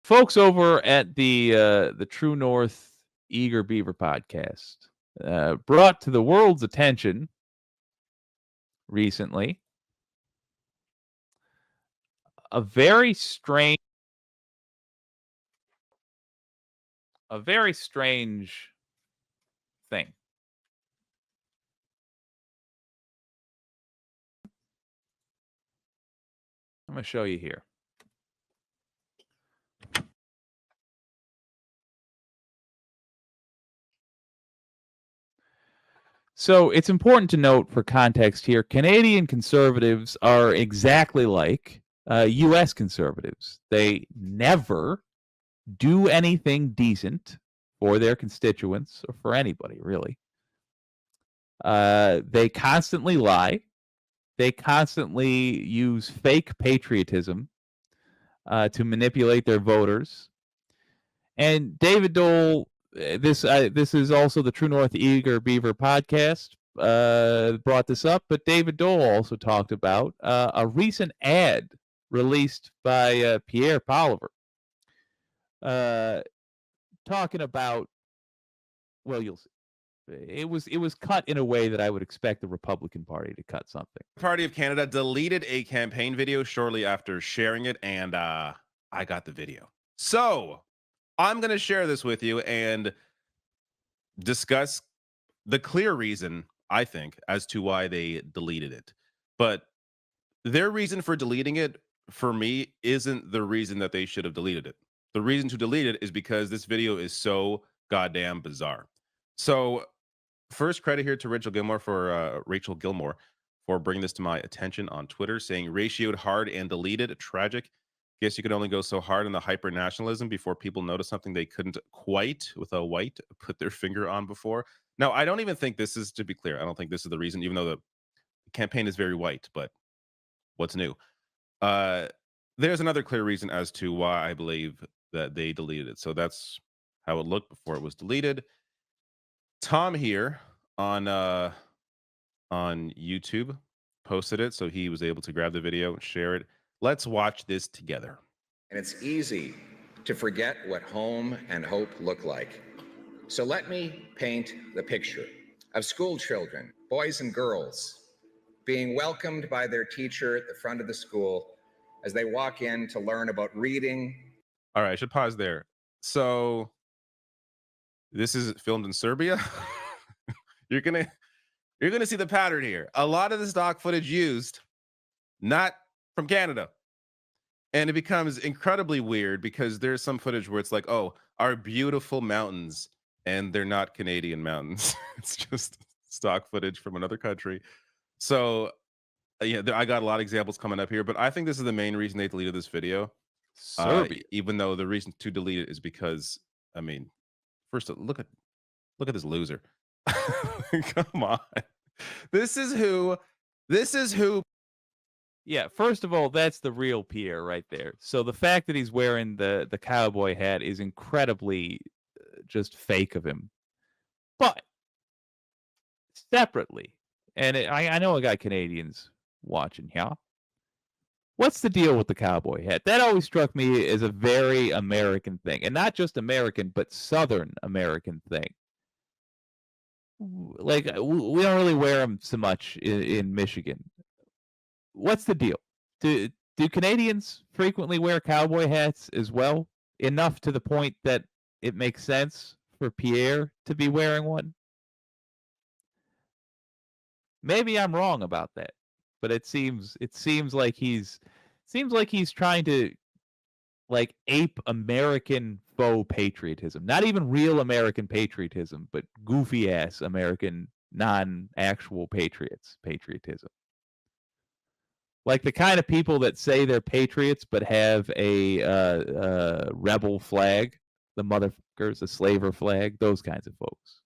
folks over at the True North Eager Beaver podcast brought to the world's attention recently a very strange thing. I'm going to show you here. So it's important to note for context here, Canadian conservatives are exactly like U.S. conservatives. They never do anything decent for their constituents or for anybody, really. They constantly lie. They constantly use fake patriotism to manipulate their voters. And David Dole, this is also the True North Eager Beaver podcast, brought this up, but David Dole also talked about a recent ad released by Pierre Poliver, talking about, well, you'll see. It was cut in a way that I would expect the Republican Party to cut something. Party of Canada deleted a campaign video shortly after sharing it, and I got the video. So I'm going to share this with you and discuss the clear reason, I think, as to why they deleted it. But their reason for deleting it, for me, isn't the reason that they should have deleted it. The reason to delete it is because this video is so goddamn bizarre. So first, credit here to Rachel Gilmore for bringing this to my attention on Twitter, saying ratioed hard and deleted. Tragic. Guess you could only go so hard on the hyper nationalism before people notice something they couldn't quite, with a white, put their finger on before. Now, I don't even think this is, to be clear, I don't think this is the reason, even though the campaign is very white, but what's new? There's another clear reason as to why I believe that they deleted it. So that's how it looked before it was deleted. Tom here on YouTube posted it, so he was able to grab the video and share it. Let's watch this together. And it's easy to forget what home and hope look like. So let me paint the picture of school children, boys and girls, being welcomed by their teacher at the front of the school as they walk in to learn about reading. All right, I should pause there. So this is filmed in Serbia. You're gonna see the pattern here. A lot of the stock footage used, not from Canada. And it becomes incredibly weird because there's some footage where it's like, oh, our beautiful mountains, and they're not Canadian mountains. It's just stock footage from another country. So yeah, I got a lot of examples coming up here, but I think this is the main reason they deleted this video. Serbia. Even though the reason to delete it is because, I mean, first look at this loser. Come on. This is who. Yeah, first of all, that's the real Pierre right there. So the fact that he's wearing the cowboy hat is incredibly just fake of him. But separately, and I know I got Canadians watching here. What's the deal with the cowboy hat? That always struck me as a very American thing, and not just American, but Southern American thing. Like we don't really wear them so much in Michigan. What's the deal? Do Canadians frequently wear cowboy hats as well? Enough to the point that it makes sense for Pierre to be wearing one? Maybe I'm wrong about that, but it seems like he's trying to like ape American faux patriotism. Not even real American patriotism, but goofy ass American non-actual patriotism. Like the kind of people that say they're patriots but have a rebel flag, the motherfuckers, a slaver flag, those kinds of folks.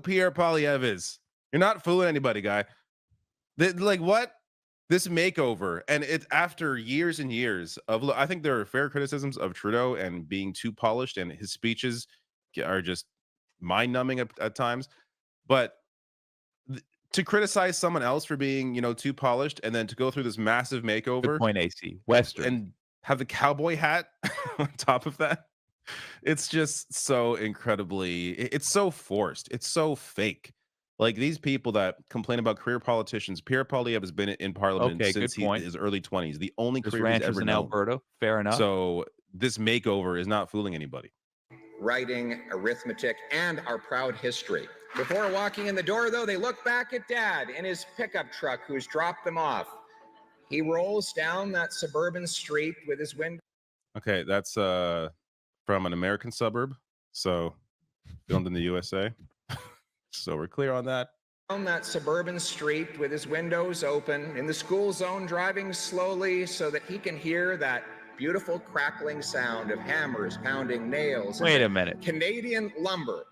Pierre Poilievre is. You're not fooling anybody, guy. Like what? This makeover, and it's after years and years of. I think there are fair criticisms of Trudeau and being too polished, and his speeches are just mind-numbing at times. But to criticize someone else for being, too polished, and then to go through this massive makeover. Good point, AC. Western. And have the cowboy hat on top of that. It's just so incredibly it's so forced. It's so fake. Like these people that complain about career politicians, Pierre Poilievre has been in parliament Okay, since good point. his early 20s, the only Just career he's ranchers ever in known. Alberta. Fair enough. So this makeover is not fooling anybody. Writing, arithmetic, and our proud history. Before walking in the door, though, they look back at Dad in his pickup truck who's dropped them off. He rolls down that suburban street with his window. Okay, that's from an American suburb, so filmed in the USA. So we're clear on that. Down that suburban street with his windows open, in the school zone, driving slowly so that he can hear that beautiful crackling sound of hammers pounding nails. Wait a minute. Canadian lumber.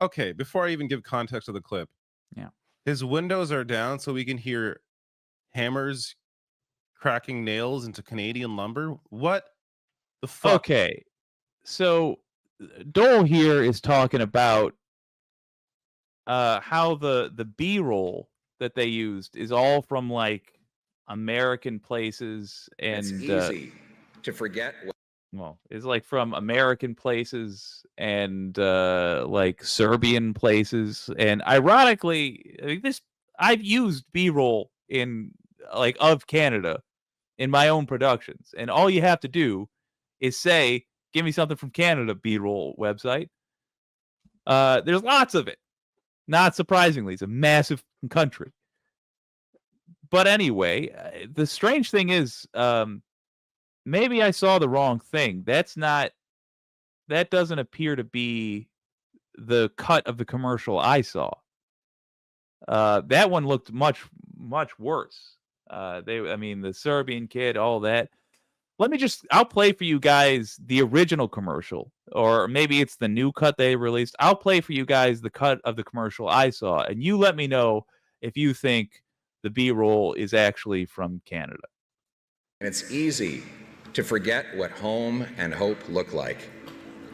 Okay, before I even give context of the clip, Yeah. his windows are down so we can hear hammers cracking nails into Canadian lumber. What the fuck? Okay. So Dole here is talking about how the B-roll that they used is all from like American places It's and easy to forget well, it's like from American places and like Serbian places. And ironically, I mean, I've used B-roll in like of Canada in my own productions, and all you have to do is say, "Give me something from Canada." B-roll website. There's lots of it. Not surprisingly, it's a massive country. But anyway, the strange thing is, maybe I saw the wrong thing. That doesn't appear to be the cut of the commercial I saw. That one looked much worse. The Serbian kid, all that. I'll play for you guys the original commercial, or maybe it's the new cut they released. I'll play for you guys the cut of the commercial I saw, and you let me know if you think the B-roll is actually from Canada. And it's easy to forget what home and hope look like.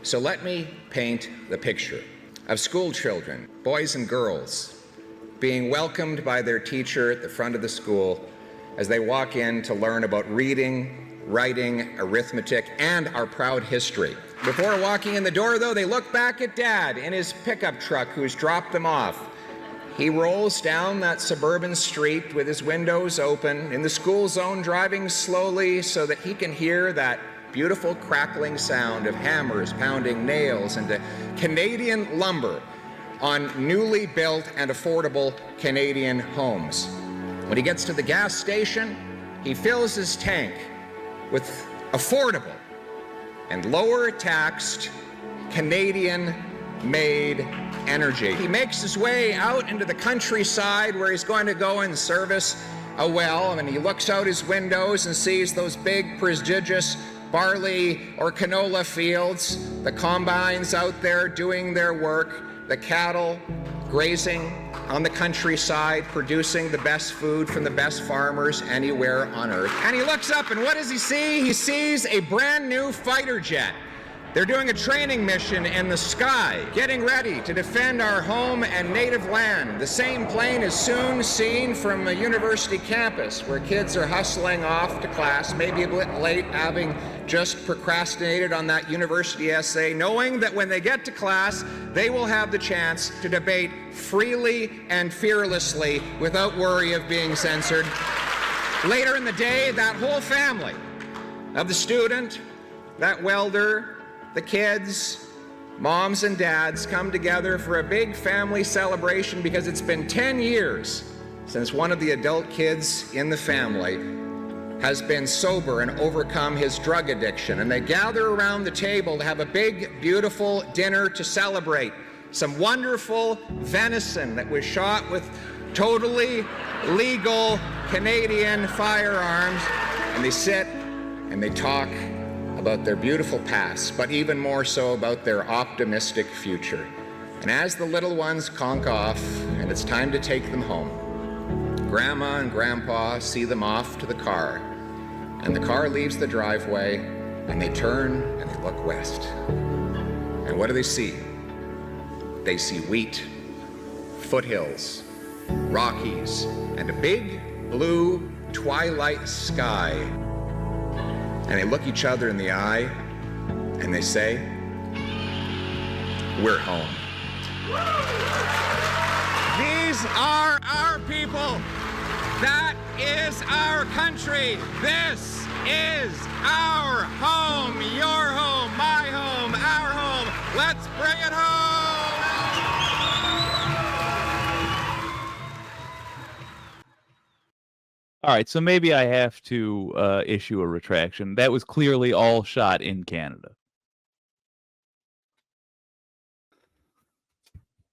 So let me paint the picture of school children, boys and girls, being welcomed by their teacher at the front of the school as they walk in to learn about reading, writing, arithmetic, and our proud history. Before walking in the door, though, they look back at Dad in his pickup truck who's dropped them off. He rolls down that suburban street with his windows open, in the school zone, driving slowly so that he can hear that beautiful crackling sound of hammers pounding nails into Canadian lumber on newly built and affordable Canadian homes. When he gets to the gas station, he fills his tank with affordable and lower taxed Canadian-made energy. He makes his way out into the countryside where he's going to go and service a well, and he looks out his windows and sees those big, prestigious barley or canola fields, the combines out there doing their work, the cattle grazing on the countryside, producing the best food from the best farmers anywhere on earth. And he looks up, and what does he see? He sees a brand new fighter jet. They're doing a training mission in the sky, getting ready to defend our home and native land. The same plane is soon seen from a university campus where kids are hustling off to class, maybe a bit late, having just procrastinated on that university essay, knowing that when they get to class, they will have the chance to debate freely and fearlessly without worry of being censored. Later in the day, that whole family of the student, that welder, the kids, moms and dads come together for a big family celebration because it's been 10 years since one of the adult kids in the family has been sober and overcome his drug addiction. And they gather around the table to have a big, beautiful dinner to celebrate some wonderful venison that was shot with totally legal Canadian firearms. And they sit and they talk about their beautiful past, but even more so about their optimistic future. And as the little ones conk off and it's time to take them home, Grandma and Grandpa see them off to the car, and the car leaves the driveway, and they turn and they look west. And what do they see? They see wheat, foothills, Rockies, and a big blue twilight sky. and they look each other in the eye and they say, we're home. These are our people. That is our country. This is our home, your home, my home, our home. Let's bring it home. All right, so maybe I have to issue a retraction. That was clearly all shot in Canada.